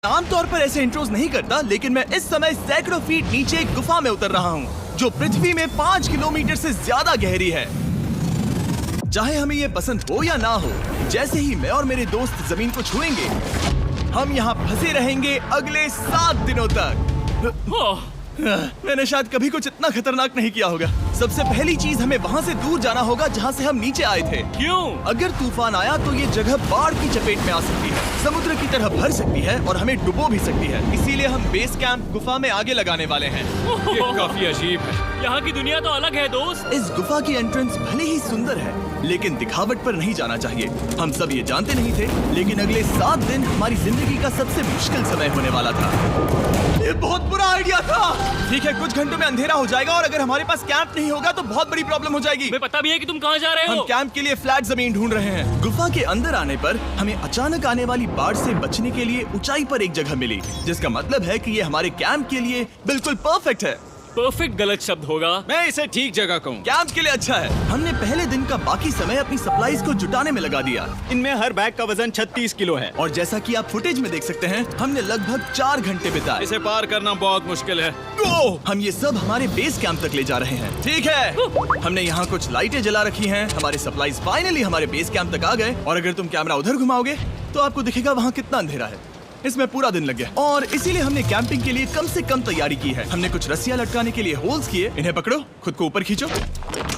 आमतौर पर ऐसे इंट्रोज नहीं करता, लेकिन मैं इस समय सैकड़ों फीट नीचे एक गुफा में उतर रहा हूँ जो पृथ्वी में 5 किलोमीटर से ज्यादा गहरी है। चाहे हमें ये पसंद हो या ना हो, जैसे ही मैं और मेरे दोस्त जमीन को छुएंगे, हम यहाँ फंसे रहेंगे अगले 7 दिनों तक। मैंने शायद कभी कुछ इतना खतरनाक नहीं किया होगा। सबसे पहली चीज, हमें वहाँ से दूर जाना होगा जहाँ से हम नीचे आए थे। क्यों? अगर तूफान आया तो ये जगह बाढ़ की चपेट में आ सकती है, समुद्र की तरह भर सकती है और हमें डुबो भी सकती है। इसीलिए हम बेस कैंप गुफा में आगे लगाने वाले हैं। ये काफी अजीब है। यहाँ की दुनिया तो अलग है दोस्त। इस गुफा की एंट्रेंस भले ही सुंदर है, लेकिन दिखावट पर नहीं जाना चाहिए। हम सब ये जानते नहीं थे, लेकिन अगले 7 दिन हमारी जिंदगी का सबसे मुश्किल समय होने वाला था। ये बहुत बुरा आइडिया था। ठीक है, कुछ घंटों में अंधेरा हो जाएगा और अगर हमारे पास कैंप नहीं होगा तो बहुत बड़ी प्रॉब्लम हो जाएगी। तुम्हें पता भी है कि तुम कहाँ जा रहे हम हो? कैंप के लिए फ्लैट जमीन ढूंढ रहे हैं। गुफा के अंदर आने पर हमें अचानक आने वाली बाढ़ से बचने के लिए ऊंचाई पर एक जगह मिली, जिसका मतलब है कि ये हमारे कैंप के लिए बिल्कुल परफेक्ट है। परफेक्ट गलत शब्द होगा। मैं इसे ठीक जगह कहूँ। कैंप के लिए अच्छा है। हमने पहले दिन का बाकी समय अपनी सप्लाईज को जुटाने में लगा दिया। इनमें हर बैग का वजन 36 किलो है। और जैसा कि आप फुटेज में देख सकते हैं, हमने लगभग 4 घंटे बिताए। इसे पार करना बहुत मुश्किल है। हम ये सब हमारे बेस कैंप तक ले जा रहे हैं। ठीक है, हमने यहाँ कुछ लाइटें जला रखी हैं। हमारे सप्लाईज फाइनली हमारे बेस कैंप तक आ गए। और अगर तुम कैमरा उधर घुमाओगे तो आपको दिखेगा वहाँ कितना अंधेरा है। इसमें पूरा दिन लग गया और इसीलिए हमने कैंपिंग के लिए कम से कम तैयारी की है। हमने कुछ रस्सियां लटकाने के लिए होल्स किए। इन्हें पकड़ो, खुद को ऊपर खींचो।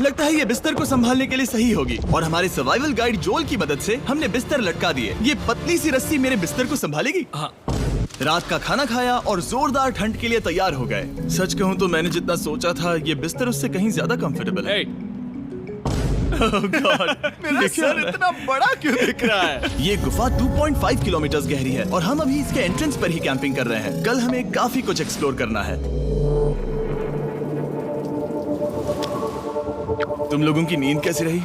लगता है ये बिस्तर को संभालने के लिए सही होगी। और हमारे सर्वाइवल गाइड जोल की मदद से हमने बिस्तर लटका दिए। ये पतली सी रस्सी मेरे बिस्तर को संभालेगी। हाँ। रात का खाना खाया और जोरदार ठंड के लिए तैयार हो गए। सच कहूँ तो मैंने जितना सोचा था, ये बिस्तर उससे कहीं ज्यादा कंफर्टेबल है। Oh God, मेरा सर इतना बड़ा क्यों दिख रहा है? ये गुफा 2.5 किलोमीटर गहरी है और हम अभी इसके एंट्रेंस पर ही कैंपिंग कर रहे हैं। कल हमें काफी कुछ एक्सप्लोर करना है। तुम लोगों की नींद कैसी रही?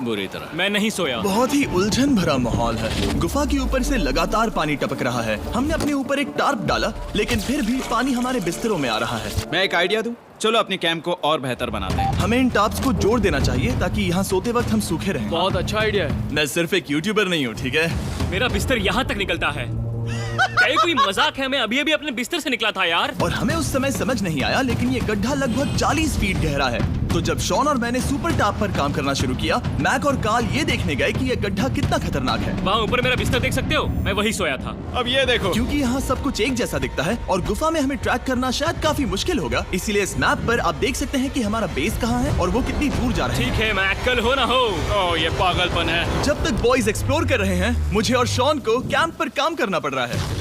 बुरी तरह। मैं नहीं सोया। बहुत ही उलझन भरा माहौल है। गुफा के ऊपर से लगातार पानी टपक रहा है। हमने अपने ऊपर एक टार्प डाला, लेकिन फिर भी पानी हमारे बिस्तरों में आ रहा है। मैं एक आइडिया दूं? चलो अपने कैंप को और बेहतर बनाते हैं। हमें इन टार्प्स को जोड़ देना चाहिए ताकि यहाँ सोते वक्त हम सूखे रहें। बहुत अच्छा आइडिया है। मैं सिर्फ एक यूट्यूबर नहीं हूँ, ठीक है? मेरा बिस्तर यहाँ तक निकलता है। क्या ये कोई मजाक है? मैं अभी अभी अपने बिस्तर से निकला था यार। और हमें उस समय समझ नहीं आया, लेकिन ये गड्ढा लगभग 40 फीट गहरा है। तो जब शॉन और मैंने सुपर टाप पर काम करना शुरू किया, मैक और कार्ल ये देखने गए कि ये गड्ढा कितना खतरनाक है। वहाँ ऊपर मेरा बिस्तर देख सकते हो? मैं वही सोया था। अब ये देखो। क्योंकि यहाँ सब कुछ एक जैसा दिखता है और गुफा में हमें ट्रैक करना शायद काफी मुश्किल होगा, इसीलिए इस मैप पर आप देख सकते हैं कि हमारा बेस कहाँ है और वो कितनी दूर जा रहा है। ठीक है, मैं कल हो ना हो। ओह, ये पागलपन है। जब तक बॉयज एक्सप्लोर कर रहे हैं, मुझे और शॉन को कैंप पर काम करना पड़ रहा है।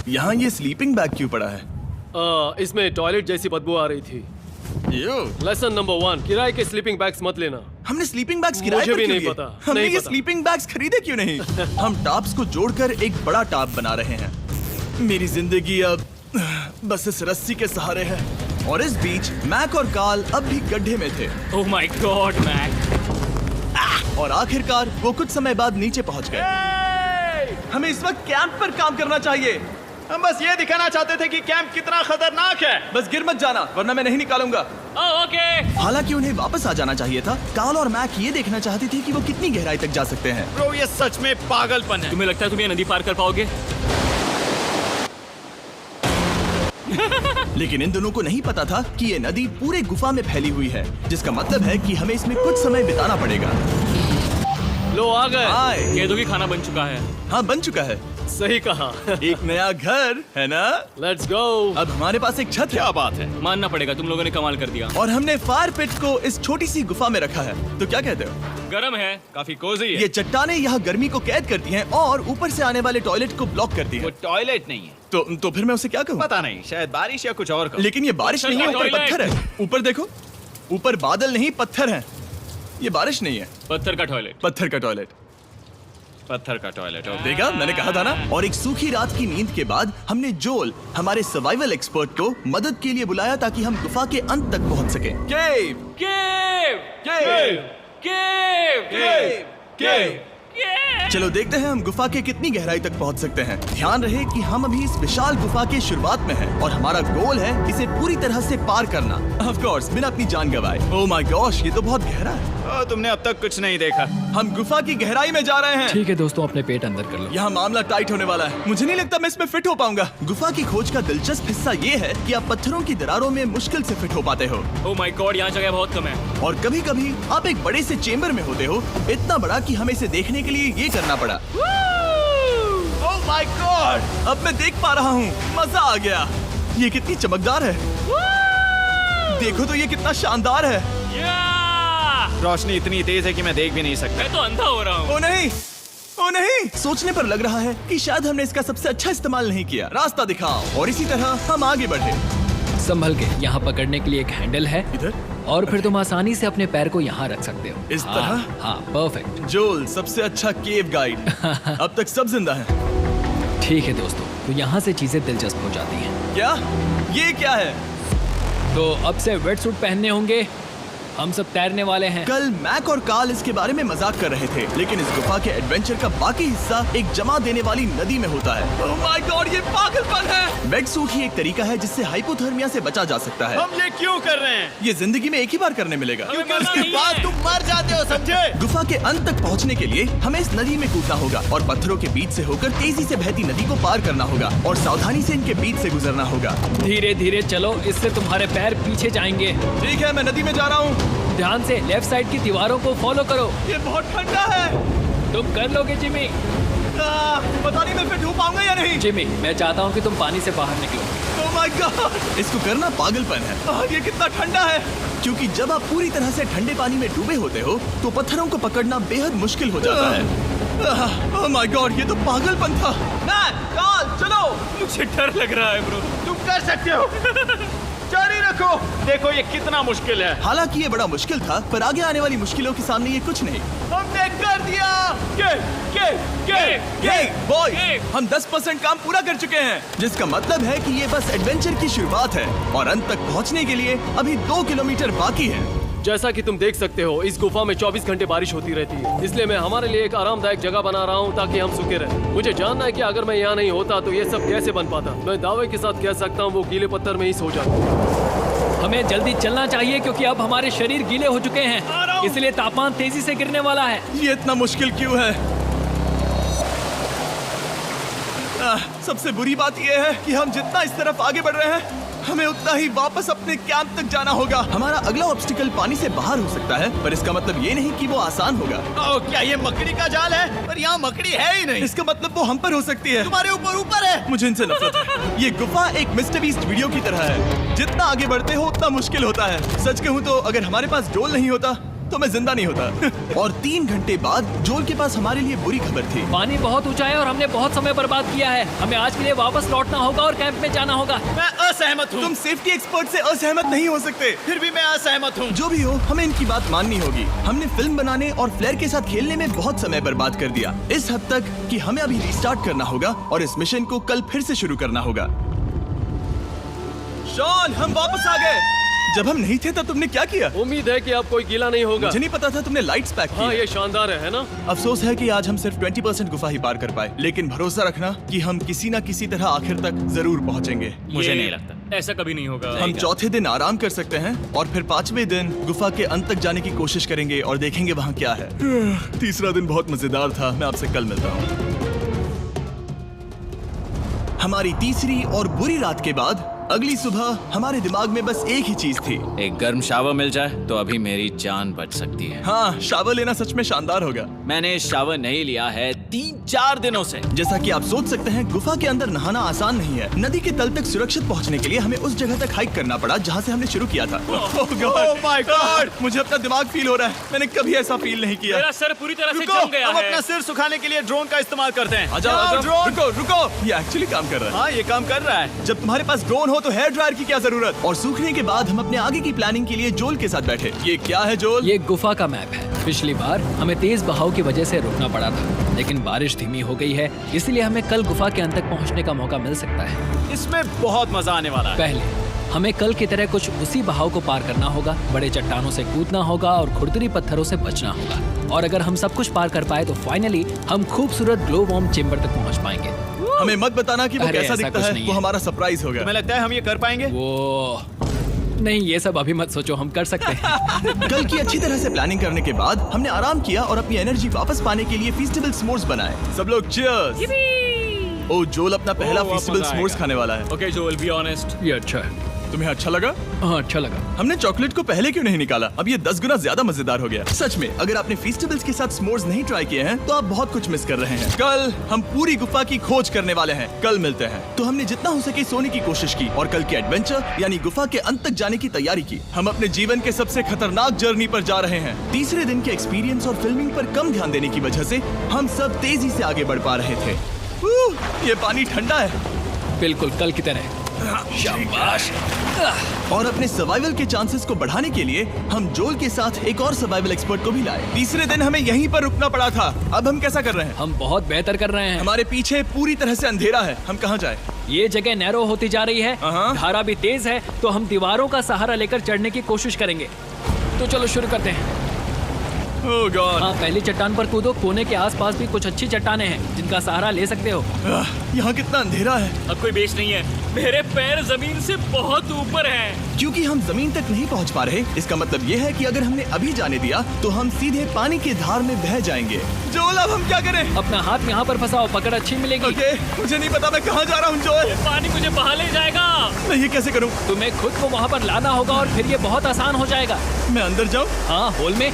यहाँ ये स्लीपिंग बैग क्यों पड़ा है? इसमें टॉयलेट जैसी बदबू आ रही थी। लेसन नंबर 1, किराए के स्लीपिंग बैग्स मत लेना। हमने स्लीपिंग बैग्स किराए मुझे पर भी क्यों नहीं लिए? पता, हमने नहीं ये पता। स्लीपिंग बैग्स खरीदे क्यों नहीं? हम टाप्स को जोड़कर एक बड़ा टाप बना रहे हैं। मेरी जिंदगी अब बस इस रस्सी के सहारे है। और इस बीच मैक और कार्ल अब भी गड्ढे में थे। Oh my God Mac. और आखिरकार वो कुछ समय बाद नीचे पहुंच गए। हमें इस वक्त कैंप पर काम करना चाहिए। हम बस ये दिखाना चाहते थे कि कैंप कितना खतरनाक है। बस गिर मत जाना, वरना मैं नहीं निकालूंगा। ओके। हालांकि उन्हें वापस आ जाना चाहिए था। कार्ल और मैक ये देखना चाहते थे कि वो कितनी गहराई तक जा सकते हैं। ब्रो, ये सच में पागलपन है। तुम्हें लगता है तुम ये नदी पार कर पाओगे? लेकिन इन दोनों को नहीं पता था कि ये नदी पूरे गुफा में फैली हुई है, जिसका मतलब है कि हमें इसमें कुछ समय बिताना पड़ेगा। लो आ गए। आए। कह दो कि खाना बन चुका है। हाँ, बन चुका है। सही कहा। एक नया घर है ना? Let's go. अब हमारे पास एक छत है। क्या बात है। मानना पड़ेगा, तुम लोगों ने कमाल कर दिया। और हमने फायर पिट को इस छोटी सी गुफा में रखा है। तो क्या कहते हो? गरम है, काफी कोजी है। ये चट्टानें यहाँ गर्मी को कैद करती हैं और ऊपर से आने वाले टॉयलेट को ब्लॉक करती वो हैं। टॉयलेट नहीं है। तो फिर मैं उसे क्या कहूँ? पता नहीं, शायद बारिश या कुछ और का। लेकिन ये बारिश नहीं है, ऊपर टॉयलेट। पत्थर है। ऊपर देखो, ऊपर बादल नहीं पत्थर है। ये बारिश नहीं है, पत्थर का टॉयलेट। पत्थर का टॉयलेट। पत्थर का टॉयलेट। देखा, मैंने कहा था ना। और एक सूखी रात की नींद के बाद हमने जोल, हमारे सर्वाइवल एक्सपर्ट को मदद के लिए बुलाया ताकि हम गुफा के अंत तक पहुंच सके। केव, केव, केव, केव, केव, केव। केव। चलो देखते हैं हम गुफा के कितनी गहराई तक पहुंच सकते हैं। ध्यान रहे कि हम अभी इस विशाल गुफा के शुरुआत में हैं और हमारा गोल है इसे पूरी तरह से पार करना। ऑफ कोर्स, बिना अपनी जान गंवाए। ओह माय गॉश, ये तो बहुत गहरा है। तुमने अब तक कुछ नहीं देखा। हम गुफा की गहराई में जा रहे हैं। ठीक है दोस्तों, अपने पेट अंदर कर लो। यहाँ मामला टाइट होने वाला है। मुझे नहीं लगता मैं इसमें फिट हो पाऊंगा। गुफा की खोज का दिलचस्प हिस्सा ये है कि आप पत्थरों की दरारों में मुश्किल से फिट हो पाते हो, ओह माय गॉड, यहाँ जगह बहुत कम है। और कभी कभी आप एक बड़े से चेम्बर में होते हो, इतना बड़ा कि हमें इसे देखने के लिए ये करना पड़ा। ओह माय गॉड! अब मैं देख पा रहा हूँ, मजा आ गया। ये कितनी चमकदार है, देखो तो ये कितना शानदार है। रोशनी इतनी तेज है कि मैं देख भी नहीं सकता। मैं तो अंधा हो रहा हूँ। ओ नहीं, ओ नहीं, सोचने पर लग रहा है कि शायद हमने इसका सबसे अच्छा इस्तेमाल नहीं किया। रास्ता दिखाओ। और इसी तरह हम आगे बढ़े। संभल के, यहाँ पकड़ने के लिए एक हैंडल है इधर? और फिर तुम आसानी से अपने पैर को यहाँ रख सकते हो। इस हाँ, तरह? हाँ, परफेक्ट। जोल सबसे अच्छा केव गाइड। अब तक सब जिंदा हैं। ठीक है दोस्तों, तो यहाँ से चीजें दिलचस्प हो जाती हैं। क्या? ये क्या है? तो अब से वेट सूट पहनने होंगे। हम सब तैरने वाले हैं। कल मैक और कार्ल इसके बारे में मजाक कर रहे थे, लेकिन इस गुफा के एडवेंचर का बाकी हिस्सा एक जमा देने वाली नदी में होता है। ओह माय गॉड, ये पागलपन है। वेट सूट ही एक तरीका है जिससे हाइपोथर्मिया से बचा जा सकता है। हम ये क्यों कर रहे हैं? ये जिंदगी में एक ही बार करने मिलेगा। क्योंकि उसके बाद तुम मर जाते हो, समझे? गुफा के अंत तक पहुंचने के लिए हमें इस नदी में कूदना होगा और पत्थरों के बीच से होकर तेजी से बहती नदी को पार करना होगा और सावधानी से इनके बीच से गुजरना होगा। धीरे धीरे चलो, इससे तुम्हारे पैर पीछे जाएंगे। ठीक है, मैं नदी में जा रहा हूँ। ध्यान से लेफ्ट साइड की दीवारों को फॉलो करो। ये बहुत ठंडा है। तुम कर लोगे जिमी। पता नहीं मैं फिट हो पाऊंगा या नहीं। जिमी, मैं चाहता हूँ कि तुम पानी से बाहर निकलो। ओह माय गॉड, इसको करना पागलपन है। ये कितना ठंडा है। क्योंकि जब आप पूरी तरह से ठंडे पानी में डूबे होते हो तो पत्थरों को पकड़ना बेहद मुश्किल हो जाता है। ओह माय गॉड, ये तो पागलपन था। कार्ल, चलो। मुझे डर लग रहा है ब्रो। तुम कर सकते हो। जारी रखो। देखो ये कितना मुश्किल है। हालांकि ये बड़ा मुश्किल था, पर आगे आने वाली मुश्किलों के सामने ये कुछ नहीं। हमने कर दिया। बॉय, हम 10% काम पूरा कर चुके हैं, जिसका मतलब है कि ये बस एडवेंचर की शुरुआत है और अंत तक पहुंचने के लिए अभी 2 किलोमीटर बाकी है। जैसा कि तुम देख सकते हो, इस गुफा में 24 घंटे बारिश होती रहती है, इसलिए मैं हमारे लिए एक आरामदायक जगह बना रहा हूँ ताकि हम सूखे रहें। मुझे जानना है कि अगर मैं यहाँ नहीं होता तो ये सब कैसे बन पाता। मैं दावे के साथ कह सकता हूँ वो गीले पत्थर में ही सो जाता। हमें जल्दी चलना चाहिए क्योंकि अब हमारे शरीर गीले हो चुके हैं, इसलिए तापमान तेजी से गिरने वाला है। ये इतना मुश्किल क्यों है? सबसे बुरी बात यह है कि हम जितना इस तरफ आगे बढ़ रहे हैं, हमें उतना ही वापस अपने कैंप तक जाना होगा। हमारा अगला ऑब्स्टिकल पानी से बाहर हो सकता है, पर इसका मतलब ये नहीं कि वो आसान होगा। क्या ये मकड़ी का जाल है? पर यहाँ मकड़ी है ही नहीं। इसका मतलब वो हम पर हो सकती है। तुम्हारे ऊपर है। मुझे इनसे नफरत है। ये गुफा एक मिस्टर बीस्ट वीडियो की तरह है। जितना आगे बढ़ते हो उतना मुश्किल होता है। सच कहूँ तो अगर हमारे पास जोल नहीं होता तो मैं जिंदा नहीं होता। और 3 घंटे बाद जोल के पास हमारे लिए बुरी खबर थी। पानी बहुत ऊंचा है और हमने बहुत समय बर्बाद किया है। हमें आज के लिए वापस लौटना होगा और कैंप में जाना होगा। मैं असहमत हूँ। तुम सेफ्टी एक्सपर्ट से असहमत नहीं हो सकते। फिर भी मैं असहमत हूँ। जो भी हो, हमें इनकी बात माननी होगी। हमने फिल्म बनाने और फ्लेयर के साथ खेलने में बहुत समय बर्बाद कर दिया, इस हद तक कि हमें अभी रिस्टार्ट करना होगा और इस मिशन को कल फिर से शुरू करना होगा। शॉन, हम वापस आ गए। जब हम नहीं थे तब तुमने क्या किया? उम्मीद है कि अब कोई गीला नहीं होगा। मुझे नहीं पता था तुमने लाइट्स पैक की। हाँ, ये शानदार है ना? अफसोस है कि आज हम सिर्फ 20% गुफा ही पार कर पाए, लेकिन भरोसा रखना कि हम किसी न किसी तरह आखिर तक जरूर पहुंचेंगे। मुझे नहीं लगता ऐसा कभी नहीं होगा। हम चौथे दिन आराम कर सकते हैं और फिर 5वें दिन गुफा के अंत तक जाने की कोशिश करेंगे और देखेंगे वहाँ क्या है। तीसरा दिन बहुत मजेदार था। मैं आपसे कल मिलता हूँ। हमारी तीसरी और बुरी रात के बाद अगली सुबह हमारे दिमाग में बस एक ही चीज थी। एक गर्म शावर मिल जाए तो अभी मेरी जान बच सकती है। हाँ, शावर लेना सच में शानदार होगा। मैंने शावर नहीं लिया है 3-4 दिनों से। जैसा कि आप सोच सकते हैं, गुफा के अंदर नहाना आसान नहीं है। नदी के तल तक सुरक्षित पहुंचने के लिए हमें उस जगह तक हाइक करना पड़ा जहां से हमने शुरू किया था। Oh my God! मुझे अपना दिमाग फील हो रहा है। मैंने कभी ऐसा फील नहीं किया। मेरा सर पूरी तरह से रुको, जम गया हम है। अपना सिर सुखाने के लिए ड्रोन का इस्तेमाल करते हैं। आजाओ, ड्रोन। रुको रुको, ये एक्चुअली काम कर रहा है। हाँ, ये काम कर रहा है। जब तुम्हारे पास ड्रोन हो तो हेयर ड्रायर की क्या जरूरत। और सूखने के बाद हम अपने आगे की प्लानिंग के लिए जोल के साथ बैठे। ये क्या है जोल? ये गुफा का मैप है। पिछली बार हमें तेज बहाव की वजह से रुकना पड़ा था, लेकिन बारिश धीमी हो गई है, इसलिए हमें कल गुफा के अंत तक पहुंचने का मौका मिल सकता है। इसमें बहुत मजा आने वाला है। पहले हमें कल की तरह कुछ उसी बहाव को पार करना होगा, बड़े चट्टानों से कूदना होगा और खुरदुरी पत्थरों से बचना होगा। और अगर हम सब कुछ पार कर पाए तो फाइनली हम खूबसूरत ग्लो वार्म चेम्बर तक पहुंच पाएंगे। हमें मत बताना कि वो अरे, कैसा ऐसा दिखता कुछ है। नहीं वो है। हमारा सरप्राइज होगा। तुम्हें लगता है हम ये कर पाएंगे? वो नहीं, ये सब अभी मत सोचो, हम कर सकते हैं। कल की अच्छी तरह से प्लानिंग करने के बाद हमने आराम किया और अपनी एनर्जी वापस पाने के लिए फीस्टेबल स्मोर्स बनाए। सब लोग चीयर्स। ओ, जोल अपना पहला ओ, अब फीस्टेबल मजा स्मोर्स आएगा। खाने वाला है। Okay Joel, be honest. ये अच्छा है। तुम्हें अच्छा लगा? हाँ, अच्छा लगा। हमने चॉकलेट को पहले क्यों नहीं निकाला? अब ये 10 गुना ज्यादा मजेदार हो गया। सच में, अगर आपने फीस्टेबल्स के साथ स्मोर्स नहीं ट्राई किए हैं तो आप बहुत कुछ मिस कर रहे हैं। कल हम पूरी गुफा की खोज करने वाले हैं। कल मिलते हैं। तो हमने जितना हो सके सोने की कोशिश की और कल के एडवेंचर यानी गुफा के अंत तक जाने की तैयारी की। हम अपने जीवन के सबसे खतरनाक जर्नी पर जा रहे हैं। तीसरे दिन के एक्सपीरियंस और फिल्मिंग पर कम ध्यान देने की वजह से हम सब तेजी से आगे बढ़ पा रहे थे। ये पानी ठंडा है। बिल्कुल कल की तरह। शाबाश। और अपने सर्वाइवल के चांसेस को बढ़ाने के लिए हम जोल के साथ एक और सर्वाइवल एक्सपर्ट को भी लाए। तीसरे दिन हमें यहीं पर रुकना पड़ा था। अब हम कैसा कर रहे हैं? हम बहुत बेहतर कर रहे हैं। हमारे पीछे पूरी तरह से अंधेरा है। हम कहाँ जाए? ये जगह नैरो होती जा रही है, हाँ। धारा भी तेज है, तो हम दीवारों का सहारा लेकर चढ़ने की कोशिश करेंगे। तो चलो शुरू करते हैं। ओह गॉड। हाँ, पहली चट्टान पर कूदो। कोने के आसपास भी कुछ अच्छी चट्टानें हैं जिनका सहारा ले सकते हो। यहाँ कितना अंधेरा है। अब कोई बेस नहीं है। मेरे पैर जमीन से बहुत ऊपर हैं। क्योंकि हम जमीन तक नहीं पहुँच पा रहे, इसका मतलब ये है कि अगर हमने अभी जाने दिया तो हम सीधे पानी की धार में बह जाएंगे। जोल, अब हम क्या करें? अपना हाथ यहाँ पर फंसाओ, पकड़ अच्छी मिलेगी। ओके, मुझे नहीं पता मैं कहाँ जा रहा हूँ जोल। पानी मुझे बहा ले जाएगा। मैं ये कैसे करूँ? तुम्हें खुद को वहाँ पर लाना होगा और फिर ये बहुत आसान हो जाएगा। मैं अंदर जाऊँ? हाँ, होल में।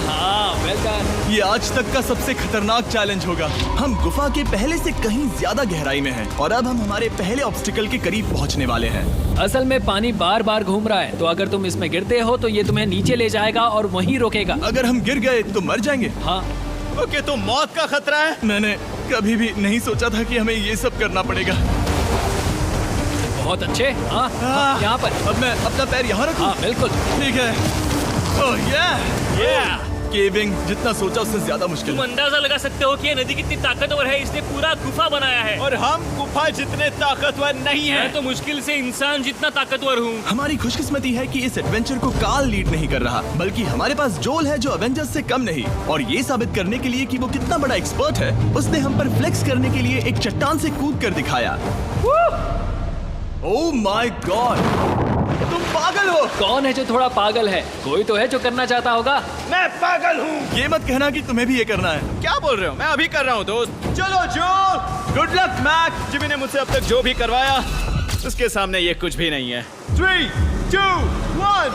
हाँ, वेल डन। ये आज तक का सबसे खतरनाक चैलेंज होगा। हम गुफा के पहले से कहीं ज्यादा गहराई में हैं और अब हम हमारे पहले ऑब्स्टिकल के करीब पहुंचने वाले हैं। असल में पानी बार बार घूम रहा है, तो अगर तुम इसमें गिरते हो तो ये तुम्हें नीचे ले जाएगा और वहीं रोकेगा। अगर हम गिर गए तो मर जाएंगे। हाँ, ओके, तो मौत का खतरा है। मैंने कभी भी नहीं सोचा था कि हमें ये सब करना पड़ेगा। बहुत अच्छे। हाँ, हाँ, यहाँ पर। अब मैं अपना पैर यहाँ रखूं? हाँ, बिल्कुल। ठीक है। ओह केविंग जितना सोचा उससे ज्यादा मुश्किल तुम है। अंदाजा लगा सकते हो कि ये नदी कितनी ताकतवर है। इसने पूरा गुफा बनाया है। और हम गुफा जितने ताकतवर नहीं मैं हैं। तो मुश्किल से इंसान जितना ताकतवर हूँ। हमारी खुशकिस्मती है कि इस एडवेंचर को काल लीड नहीं कर रहा, बल्कि हमारे पास जोल है जो अवेंजर्स से कम नहीं। और ये साबित करने के लिए कि वो कितना बड़ा एक्सपर्ट है, उसने हम पर फ्लेक्स करने के लिए एक चट्टान से कूद कर दिखाया। ओह माय गॉड, तुम पागल हो। कौन है जो थोड़ा पागल है? कोई तो है जो करना चाहता होगा। मैं पागल हूँ। ये मत कहना कि तुम्हें भी ये करना है। क्या बोल रहे हो? मैं अभी कर रहा हूँ दोस्त। चलो जो, गुड लक मैक। जिमी ने मुझसे अब तक जो भी करवाया उसके सामने ये कुछ भी नहीं है। 3, 2, 1।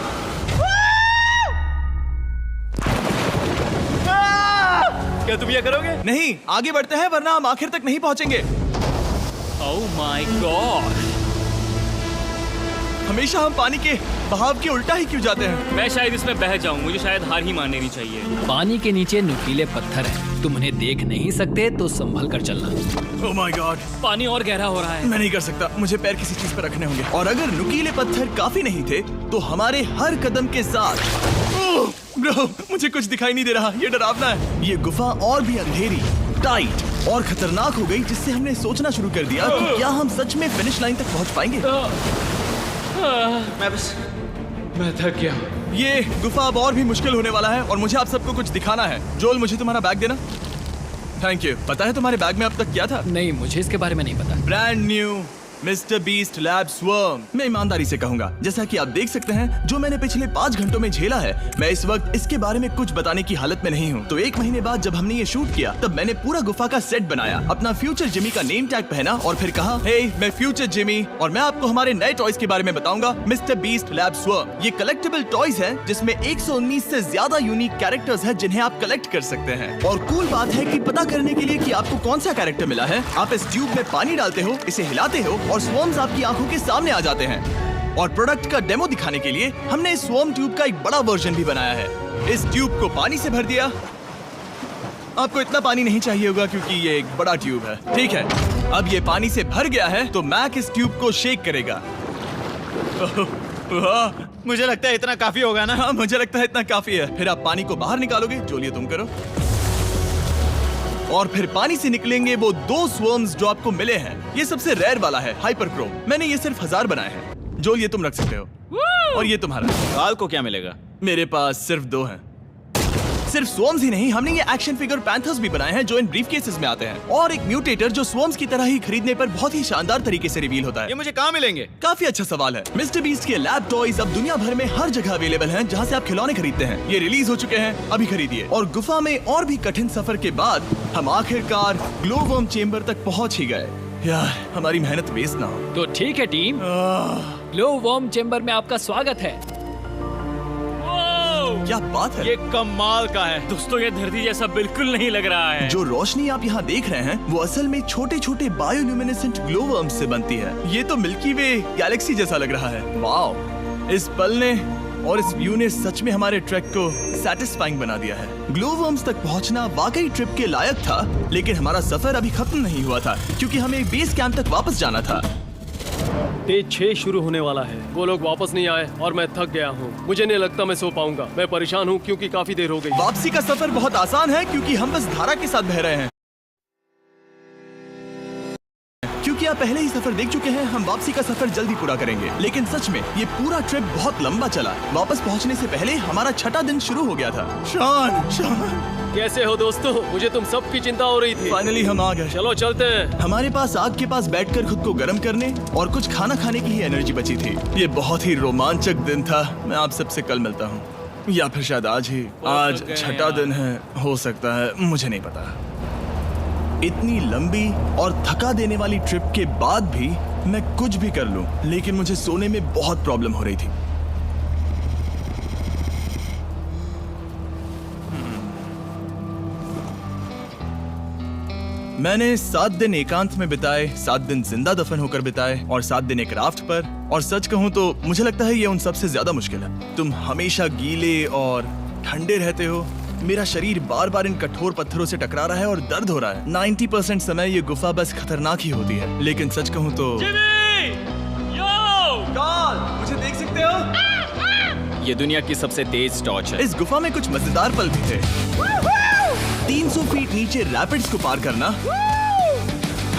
क्या तुम ये करोगे? नहीं, आगे बढ़ते हैं वरना हम आखिर तक नहीं पहुंचेंगे। ओह माय गॉड। हमेशा हम पानी के बहाव के उल्टा ही क्यों जाते हैं? मैं शायद इसमें बह जाऊं। मुझे शायद हार ही मान लेनी चाहिए। पानी के नीचे नुकीले पत्थर हैं। तुम उन्हें देख नहीं सकते तो संभल कर चलना। ओह माय गॉड, पानी और गहरा हो रहा है। मैं नहीं कर सकता। मुझे पैर किसी चीज पर रखने होंगे। और अगर नुकीले पत्थर काफी नहीं थे तो हमारे हर कदम के साथ ब्रो, मुझे कुछ दिखाई नहीं दे रहा। ये डरावना है। ये गुफा और भी अंधेरी, टाइट और खतरनाक हो गई, जिससे हमने सोचना शुरू कर दिया कि क्या हम सच में फिनिश लाइन तक पहुंच पाएंगे। मैं थक गया। ये गुफा अब और भी मुश्किल होने वाला है और मुझे आप सबको कुछ दिखाना है। जोल, मुझे तुम्हारा बैग देना। Thank you. पता है तुम्हारे बैग में अब तक क्या था? नहीं, मुझे इसके बारे में नहीं पता। Brand new mister beast lab swarm. मैं ईमानदारी से कहूंगा, जैसा कि आप देख सकते हैं, जो मैंने पिछले 5 घंटों में झेला है, मैं इस वक्त इसके बारे में कुछ बताने की हालत में नहीं हूँ। तो 1 महीने बाद जब हमने ये शूट किया, तब मैंने पूरा गुफा का सेट बनाया, अपना फ्यूचर जिमी का नेम टैग पहना और फिर कहा, हे मैं फ्यूचर जिमी और मैं आपको हमारे नए टॉयज के बारे में बताऊंगा, मिस्टर बीस्ट लैब स्वर्म। ये कलेक्टेबल टॉयज हैं जिसमें 119 से ज्यादा यूनिक कैरेक्टर्स हैं जिन्हें आप कलेक्ट कर सकते हैं। और कूल बात है कि पता करने के लिए कि आपको कौन सा कैरेक्टर मिला है, आप इस ट्यूब में पानी डालते हो, इसे हिलाते हो और स्वर्म्स आपकी आंखों के सामने आ जाते हैं। और प्रोडक्ट का डेमो दिखाने के लिए हमने इस स्वॉर्म ट्यूब का एक बड़ा वर्जन भी बनाया है। इस ट्यूब को पानी से भर दिया। आपको इतना पानी नहीं चाहिए होगा क्योंकि ये एक बड़ा ट्यूब है। ठीक है, अब ये पानी से भर गया है तो मैक इस ट्यूब को शेक करेगा। मुझे लगता है इतना काफी होगा ना? हाँ, मुझे लगता है इतना काफी है। फिर आप पानी को बाहर निकालोगे। जोलिए तुम करो। और फिर पानी से निकलेंगे वो 2 स्वर्म्स जो आपको मिले हैं। ये सबसे रेयर वाला है, हाइपरक्रोम। मैंने ये सिर्फ 1000 बनाए हैं। जोल, ये तुम रख सकते हो। और ये तुम्हारा। काल को क्या मिलेगा? मेरे पास सिर्फ 2 हैं। सिर्फ स्वॉर्म्स ही नहीं, हमने ये एक्शन फिगर पैंथर्स भी बनाए हैं जो इन ब्रीफ केसेस में आते हैं, और एक म्यूटेटर जो स्वॉर्म्स की तरह ही खरीदने पर बहुत ही शानदार तरीके से रिवील होता है। ये मुझे कहाँ मिलेंगे? काफी अच्छा सवाल है। मिस्टर बीस्ट के लैब टॉयज अब दुनिया भर में हर जगह अवेलेबल हैं जहां से आप खिलौने खरीदते हैं। ये रिलीज हो चुके हैं, अभी खरीदिए। और गुफा में और भी कठिन सफर के बाद हम आखिरकार ग्लो वर्म चेम्बर तक पहुंच ही गए। यार, हमारी मेहनत वेस्ट ना हो। तो ठीक है टीम, ग्लो वर्म चेम्बर में आपका स्वागत है। क्या बात है? ये कमाल का है। दोस्तों ये धरती जैसा बिल्कुल नहीं लग रहा है। जो रोशनी आप यहाँ देख रहे हैं वो असल में छोटे छोटे बायोल्यूमिनेसेंट ग्लो वर्म्स से बनती है। ये तो मिल्की वे गैलेक्सी जैसा लग रहा है। वाओ, इस पल ने और इस व्यू ने सच में हमारे ट्रैक को सैटिस्फाइंग बना दिया है। ग्लो वर्म्स तक पहुंचना वाकई ट्रिप के लायक था, लेकिन हमारा सफर अभी खत्म नहीं हुआ था क्योंकि हमें बेस कैंप तक वापस जाना था। डे 6 शुरू होने वाला है। वो लोग वापस नहीं आए और मैं थक गया हूँ। मुझे नहीं लगता मैं सो पाऊंगा। मैं परेशान हूँ क्योंकि काफी देर हो गई। वापसी का सफर बहुत आसान है क्योंकि हम बस धारा के साथ बह रहे हैं। क्योंकि आप पहले ही सफर देख चुके हैं, हम वापसी का सफर जल्दी पूरा करेंगे। लेकिन सच में ये पूरा ट्रिप बहुत लंबा चला। वापस पहुंचने से पहले हमारा 6वां दिन शुरू हो गया था। शान, कैसे हो दोस्तों? मुझे तुम सबकी चिंता हो रही थी। फाइनली हम आ गए। चलो चलते हैं। हमारे पास आग के पास बैठकर खुद को गर्म करने और कुछ खाना खाने की ही एनर्जी बची थी। ये बहुत ही रोमांचक दिन था। मैं आप सबसे कल मिलता हूँ, या फिर शायद आज ही। आज 6वां दिन है, हो सकता है, मुझे नहीं पता। इतनी लंबी और थका देने वाली ट्रिप के बाद भी मैं कुछ भी कर लूं, लेकिन मुझे सोने में बहुत प्रॉब्लम हो रही थी। मैंने 7 दिन एकांत में बिताए, 7 दिन जिंदा दफन होकर बिताए और 7 दिन एक राफ्ट पर। और सच कहूं तो मुझे लगता है ये उन सबसे ज्यादा मुश्किल है। तुम हमेशा गीले और ठंडे रहते हो। मेरा शरीर बार बार इन कठोर पत्थरों से टकरा रहा है और दर्द हो रहा है। 90% समय ये गुफा बस खतरनाक ही होती है। लेकिन सच कहूं तो मुझे देख सकते हो? ये दुनिया की सबसे तेज टॉर्च है। इस गुफा में कुछ मजेदार पल भी थे। 300 फीट नीचे रैपिड्स को पार करना,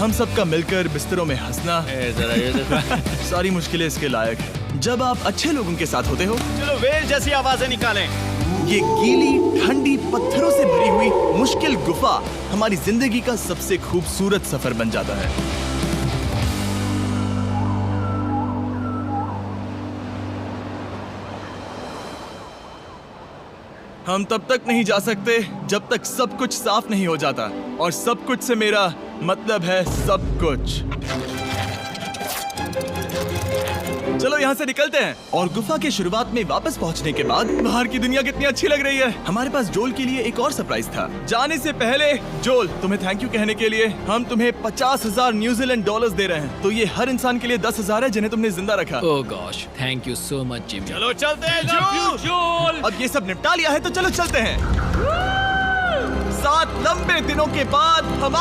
हम सबका मिलकर बिस्तरों में हंसना, सारी मुश्किलें इसके लायक है जब आप अच्छे लोगों के साथ होते हो। चलो वेल जैसी आवाजें निकालें। ये गीली ठंडी पत्थरों से भरी हुई मुश्किल गुफा हमारी जिंदगी का सबसे खूबसूरत सफर बन जाता है। हम तब तक नहीं जा सकते जब तक सब कुछ साफ नहीं हो जाता, और सब कुछ से मेरा मतलब है सब कुछ। चलो यहाँ से निकलते हैं। और गुफा के शुरुआत में वापस पहुँचने के बाद बाहर की दुनिया कितनी अच्छी लग रही है। हमारे पास जोल के लिए एक और सरप्राइज था। जाने से पहले जोल, तुम्हें थैंक यू कहने के लिए हम तुम्हें 50,000 न्यूजीलैंड डॉलर्स दे रहे हैं। तो ये हर इंसान के लिए 10,000 है जिन्हें तुमने जिंदा रखा। Oh gosh, thank you so much Jimmy. चलो चलते हैं जोल। अब ये सब निपटा लिया है तो चलो चलते हैं। 7 लंबे दिनों के बाद हम